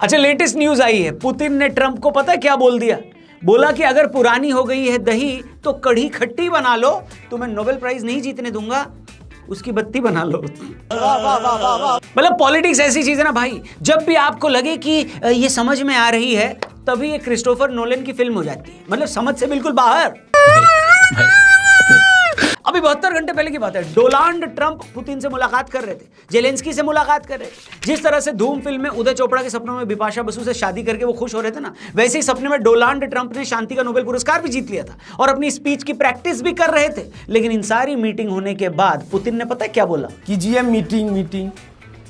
अच्छा, latest news आई है, Putin ने ट्रंप को पता है क्या बोल दिया? बोला कि अगर पुरानी हो गई है दही तो कढ़ी खट्टी बना लो, तुम्हें नोबेल प्राइज नहीं जीतने दूंगा, उसकी बत्ती बना लो। मतलब पॉलिटिक्स ऐसी चीज है ना भाई, जब भी आपको लगे कि ये समझ में आ रही है तभी ये क्रिस्टोफर नोलन की फिल्म हो जाती है, मतलब समझ से बिल्कुल बाहर। अभी 72 घंटे पहले की बात है, डोनाल्ड ट्रंप पुतिन से मुलाकात कर रहे थे, जेलेंस्की से मुलाकात कर रहे थे। जिस तरह से धूम फिल्म में उदय चोपड़ा के सपनों में बिपाशा बसु से शादी करके वो खुश हो रहे थे ना, वैसे ही सपने में डोनाल्ड ट्रंप ने शांति का नोबेल पुरस्कार भी जीत लिया था और अपनी स्पीच की प्रैक्टिस भी कर रहे थे। लेकिन इन सारी मीटिंग होने के बाद पुतिन ने पता है क्या बोला? कीजिए मीटिंग मीटिंग,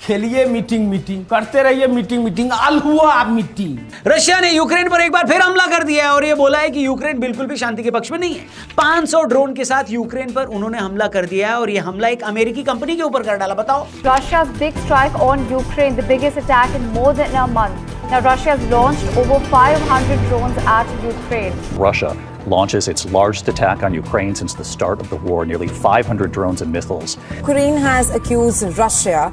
खेलिए मीटिंग मीटिंग, करते रहिए मीटिंग मीटिंग, आल हुआ मीटिंग। रशिया ने यूक्रेन पर एक बार फिर हमला कर दिया है और ये बोला है कि यूक्रेन बिल्कुल भी शांति के पक्ष में नहीं है। 500 ड्रोन के साथ यूक्रेन पर उन्होंने हमला कर दिया है और ये हमला एक अमेरिकी कंपनी के ऊपर कर डाला। बताओ। Russia's big strike on Ukraine, the biggest attack in more than a month. Now Russia has launched over 500 drones at Ukraine. Russia launches its largest attack on Ukraine since the start of the war, nearly 500 drones and missiles. Ukraine has accused Russia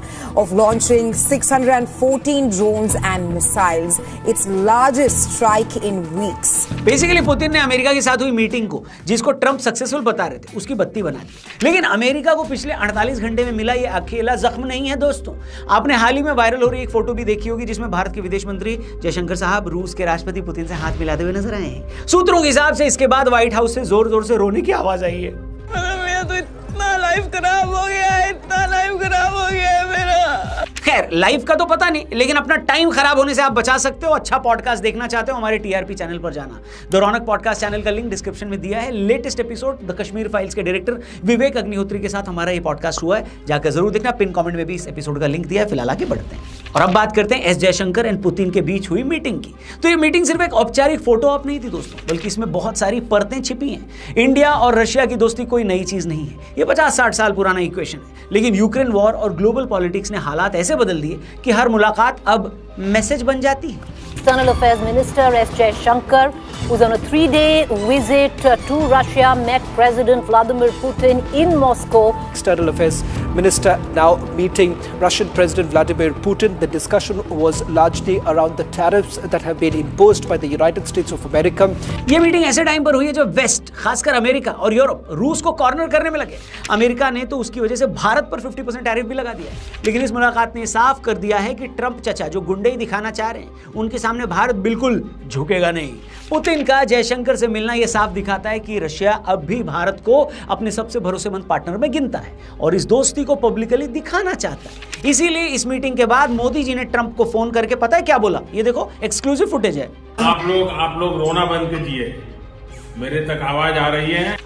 of launching 614 drones and missiles, its largest strike in weeks. Basically Putin ने America के साथ हुई meeting को, जिसको Trump successful बता रहे थे, उसकी बत्ती बना दी। लेकिन अमेरिका को पिछले 48 घंटे में मिला ये अकेला जख्म नहीं है दोस्तों। आपने हाल ही में वायरल हो रही एक फोटो भी देखी होगी जिसमें भारत के विदेश मंत्री जयशंकर साहब रूस के राष्ट्रपति पुतिन से हाथ मिलाते हुए नजर आए हैं। सूत्रों के हिसाब से इसके बाद व्हाइट हाउस से जोर जोर से रोने की आवाज आई है। मेरा तो इतना लाइफ खराब हो गया है, इतना लाइफ खराब हो गया है मेरा। खैर, लाइफ का तो पता नहीं, लेकिन अपना टाइम खराब होने से आप बचा सकते हो। अच्छा पॉडकास्ट देखना चाहते हो, हमारे टीआरपी चैनल पर जाना। द रौनक पॉडकास्ट चैनल का लिंक डिस्क्रिप्शन में दिया है। Latest episode the Kashmir files के डायरेक्टर विवेक अग्निहोत्री के साथ हमारा ये पॉडकास्ट हुआ है, जाकर जरूर देखना। पिन कमेंट में भी इस एपिसोड का लिंक दिया है। फिलहाल आगे बढ़ते हैं और अब बात करते हैं एस जयशंकर एंड पुतिन के बीच हुई मीटिंग की। तो ये मीटिंग सिर्फ एक औपचारिक फोटो ऑप नहीं थी दोस्तों, बल्कि इसमें बहुत सारी परतें छिपी हैं। इंडिया और रशिया की दोस्ती कोई नई चीज नहीं है, ये 50-60 साल पुराना इक्वेशन है। लेकिन यूक्रेन वॉर और ग्लोबल पॉलिटिक्स ने हालात ऐसे बदल दिए कि हर मुलाकात अब मैसेज बन जाती है। External Affairs Minister S. Jaishankar, who's on a 3-day visit to Russia, met President Vladimir Putin in Moscow. External Affairs Minister now meeting Russian President Vladimir Putin. The discussion was largely around the tariffs that have been imposed by the United States of America. ये meeting ऐसे time पर हुई है जब waste, खासकर America और Europe, रूस को कॉर्नर करने में लगे। अमेरिका ने तो उसकी वजह से भारत पर 50% टैरिफ भी लगा दिया है। लेकिन इस मुलाकात ने साफ कर दिया है कि ट्रंप चचा जो गुंडे दिखाना चाह रहे हैं, उनके सामने भारत बिल्कुल झुकेगा नहीं। पुतिन का जयशंकर से मिलना यह साफ दिखाता है कि रशिया अब भी भारत को अपने सबसे भरोसेमंद पार्टनर में गिनता है और इस दोस्ती को पब्लिकली दिखाना चाहता है। इसीलिए इस मीटिंग के बाद मोदी जी ने ट्रंप को फोन करके पता है क्या बोला? ये देखो, एक्सक्लूसिव फुटेज है। आप लोग रोना बंद कीजिए, मेरे तक आवाज आ रही है।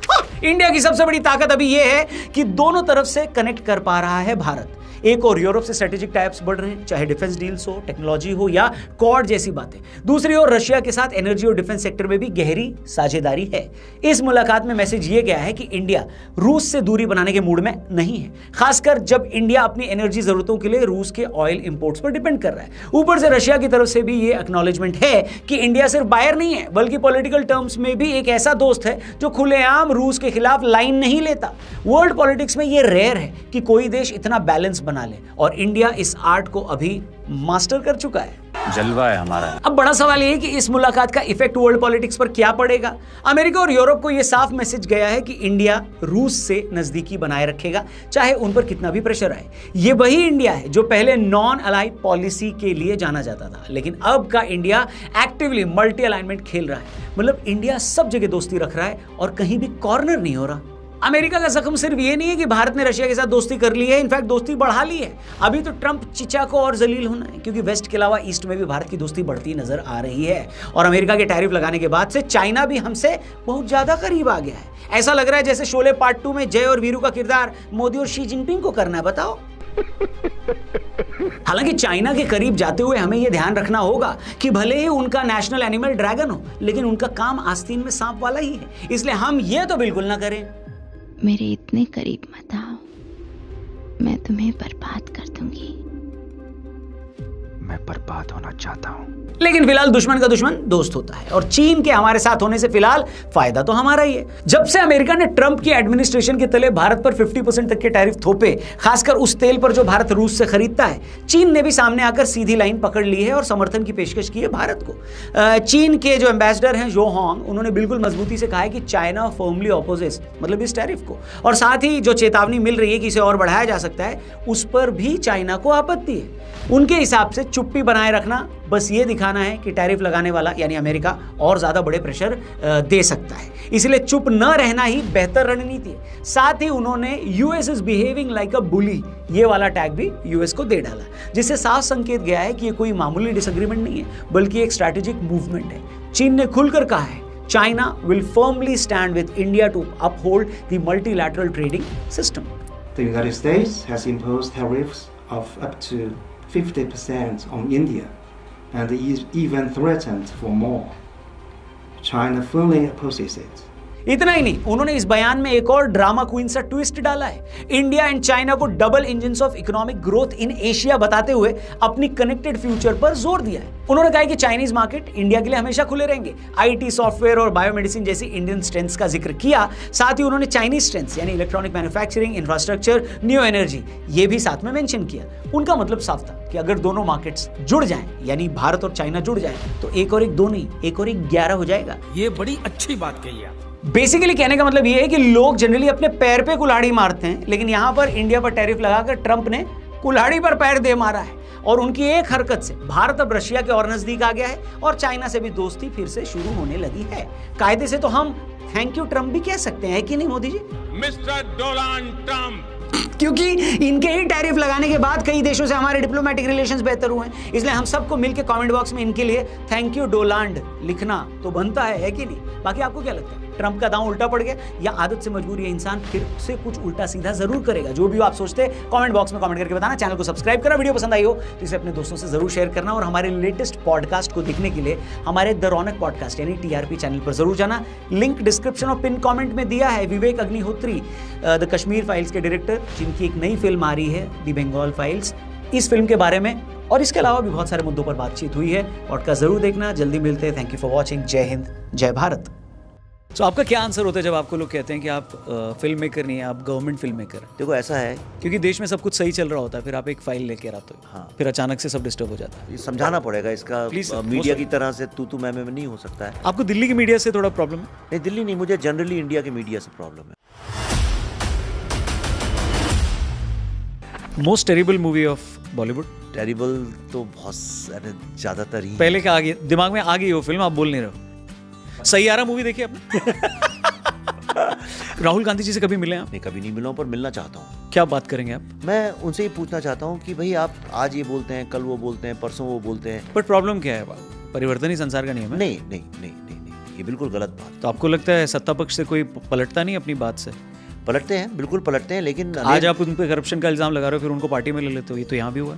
इंडिया की सबसे बड़ी ताकत अभी यह है कि दोनों तरफ से कनेक्ट कर पा रहा है भारत। एक और यूरोप से स्ट्रेटेजिक टाइप्स बढ़ रहे हैं, चाहे डिफेंस डील्स हो, टेक्नोलॉजी हो या क्वाड जैसी बातें। दूसरी ओर रशिया के साथ एनर्जी और डिफेंस सेक्टर में भी गहरी साझेदारी है। इस मुलाकात में मैसेज ये गया है कि इंडिया रूस से दूरी बनाने के मूड में नहीं है, खासकर जब इंडिया अपनी एनर्जी जरूरतों के लिए रूस के ऑयल इंपोर्ट्स पर डिपेंड कर रहा है। ऊपर से रशिया की तरफ से भी ये एक्नॉलेजमेंट है कि इंडिया सिर्फ बायर नहीं है, बल्कि पॉलिटिकल टर्म्स में भी एक ऐसा दोस्त है जो खुलेआम रूस के खिलाफ लाइन नहीं लेता। वर्ल्ड पॉलिटिक्स में ये रेयर है कि कोई देश इतना बैलेंस बना ले और इंडिया इस आर्ट को अभी मास्टर कर चुका है। जलवा है हमारा। अब बड़ा सवाल यह है कि इस मुलाकात का इफेक्ट वर्ल्ड पॉलिटिक्स पर क्या पड़ेगा। अमेरिका और यूरोप को यह साफ मैसेज गया है कि इंडिया रूस से नजदीकी बनाए रखेगा, चाहे उन पर कितना भी प्रेशर आए। यह वही इंडिया है जो पहले नॉन अलाई पॉलिसी के लिए जाना जाता था, लेकिन अब का इंडिया एक्टिवली मल्टी अलाइनमेंट खेल रहा है। मतलब इंडिया सब जगह दोस्ती रख रहा है और कहीं भी कॉर्नर नहीं हो रहा। अमेरिका का जख्म सिर्फ ये नहीं है कि भारत ने रशिया के साथ दोस्ती कर ली है, इनफैक्ट दोस्ती बढ़ा ली है। अभी तो ट्रंप चिचा को और जलील होना है, क्योंकि वेस्ट के अलावा ईस्ट में भी भारत की दोस्ती बढ़ती नजर आ रही है। और अमेरिका के टैरिफ लगाने के बाद से चाइना भी हमसे बहुत ज्यादा करीब आ गया है। ऐसा लग रहा है जैसे शोले पार्ट 2 में जय और वीरू का किरदार मोदी और शी जिनपिंग को करना है। बताओ। हालांकि चाइना के करीब जाते हुए हमें यह ध्यान रखना होगा कि भले ही उनका नेशनल एनिमल ड्रैगन हो, लेकिन उनका काम आस्तीन में सांप वाला ही है। इसलिए हम ये तो बिल्कुल ना करें। मेरे इतने करीब मत आओ, मैं तुम्हें बर्बाद कर दूंगी। मैं बर्बाद होना चाहता हूँ। लेकिन फिलहाल दुश्मन का दुश्मन दोस्त होता है और चीन के हमारे साथ होने से फिलहाल फायदा तो हमारा ही है। जब से अमेरिका ने ट्रंप की एडमिनिस्ट्रेशन के तले भारत पर 50% तक के टैरिफ थोपे, खासकर उस तेल पर जो भारत रूस से खरीदता है, चीन ने भी सामने आकर सीधी लाइन पकड़ ली है और समर्थन की पेशकश की है भारत को। चीन के जो एम्बेसडर हैं जो होंग, उन्होंने बिल्कुल मजबूती से कहा है कि चाइना फर्मली ऑपोजेस मतलब इस टैरिफ को, और साथ ही जो चेतावनी मिल रही है कि इसे और बढ़ाया जा सकता है, उस पर भी चाइना को आपत्ति है। उनके हिसाब से चुप्पी बनाए रखना बस ये दिखाना है कि टैरिफ लगाने वाला यानी अमेरिका और ज्यादा बड़े प्रेशर दे सकता है, इसलिए चुप न रहना ही बेहतर रणनीति है। साथ ही उन्होंने US is behaving like a bully ये वाला टैग भी यूएस को दे डाला, जिससे साफ संकेत गया है कि ये कोई मामूली डिसएग्रीमेंट नहीं है बल्कि एक स्ट्रैटेजिक मूवमेंट है। चीन ने खुलकर कहा है China will firmly stand with India to uphold the multilateral trading system. The United States has imposed tariffs of up to 50% on India and even threatened for more. China firmly opposes it. इतना ही नहीं, उन्होंने इस बयान में एक और drama queen सा twist डाला है। इंडिया एंड चाइना को double engines of economic growth in Asia बताते हुए अपनी कनेक्टेड फ्यूचर पर जोर दिया है। उन्होंने कहा कि चाइनीज मार्केट इंडिया के लिए हमेशा खुले रहेंगे। आईटी, सॉफ्टवेयर और बायोमेडिसिन जैसी इंडियन स्ट्रेंथ्स का जिक्र किया। साथ ही उन्होंने चाइनीज स्ट्रेंथ्स यानी electronic manufacturing, infrastructure, new energy ये भी साथ में मेंशन किया। उनका मतलब साफ था कि अगर दोनों मार्केट्स जुड़ जाएं यानी भारत और चाइना जुड़ जाएं तो एक और एक दो नहीं, एक और एक 11 हो जाएगा। ये बड़ी अच्छी बात कही आप। बेसिकली कहने का मतलब यह है कि लोग जनरली अपने पैर पे कुल्हाड़ी मारते हैं, लेकिन यहां पर इंडिया पर टैरिफ लगाकर ट्रंप ने कुल्हाड़ी पर पैर दे मारा है और उनकी एक हरकत से भारत अब रशिया के और नजदीक आ गया है और चाइना से भी दोस्ती फिर से शुरू होने लगी है। कायदे से तो हम थैंक यू ट्रंप भी कह सकते हैं कि नहीं Modi ji? Mister Donald Trump, क्योंकि इनके ही टैरिफ लगाने के बाद कई देशों से हमारे डिप्लोमेटिक रिलेशंस बेहतर हुए हैं, इसलिए हम सबको मिलकर कमेंट बॉक्स में इनके लिए थैंक यू डोनाल्ड लिखना तो बनता है कि नहीं? बाकी आपको क्या लगता है, ट्रंप का दांव उल्टा पड़ गया या आदत से मजबूरी है, इंसान फिर से कुछ उल्टा सीधा जरूर करेगा? जो भी आप सोचते हैं कमेंट बॉक्स में कमेंट करके बताना। चैनल को सब्सक्राइब करा, वीडियो पसंद आई हो तो इसे अपने दोस्तों से जरूर शेयर करना और हमारे लेटेस्ट पॉडकास्ट को देखने के लिए हमारे द रौनक पॉडकास्ट यानी टीआरपी चैनल पर जरूर जाना। लिंक डिस्क्रिप्शन और पिन कमेंट में दिया है। विवेक अग्निहोत्री द कश्मीर फाइल्स के डायरेक्टर, जिनकी एक नई फिल्म आ रही है द बंगाल फाइल्स, इस फिल्म के बारे में और इसके अलावा भी बहुत सारे मुद्दों पर बातचीत हुई है। पॉडकास्ट जरूर देखना, जल्दी मिलते हैं। Thank you for watching. जय हिंद, जय भारत। तो आपका क्या आंसर होता है जब आपको लोग कहते हैं कि आप फिल्म मेकर नहीं है, आप गवर्नमेंट फिल्म मेकर हैं? देखो ऐसा है, क्योंकि देश में सब कुछ सही चल रहा होता है, फिर आप एक फाइल लेकर आते हो, हाँ, फिर अचानक से सब डिस्टर्ब हो जाता है। ये समझाना पड़ेगा इसका, प्लीज। मीडिया की तरह से तू मैं नहीं हो सकता है। आपको दिल्ली की मीडिया से थोड़ा प्रॉब्लम है? नहीं, दिल्ली नहीं, मुझे जनरली इंडिया की मीडिया से प्रॉब्लम है। Most terrible movie of Bollywood? Terrible तो बहुत ज्यादातर ही पहले का आगे दिमाग में आ गई वो फिल्म, आप बोल नहीं रहे हो। सैयारा मूवी देखी आपने? राहुल गांधी जी से कभी मिले आप? नहीं, कभी नहीं मिला हूं, पर मिलना चाहता हूं। क्या बात करेंगे आप? मैं उनसे ही पूछना चाहता हूं कि भाई आप आज ये बोलते हैं, कल वो बोलते हैं, परसों वो बोलते हैं, बट प्रॉब्लम क्या है? परिवर्तन ही संसार का नियम है। नहीं नहीं नहीं नहीं नहीं, ये बिल्कुल गलत बात। तो आपको लगता है सत्ता पक्ष से कोई पलटता नहीं अपनी बात से? पलटते हैं, बिल्कुल पलटते हैं, लेकिन आज आप उन पे करप्शन का इल्जाम लगा रहे हो, फिर उनको पार्टी में ले लेते हो, ये तो यहाँ भी हुआ।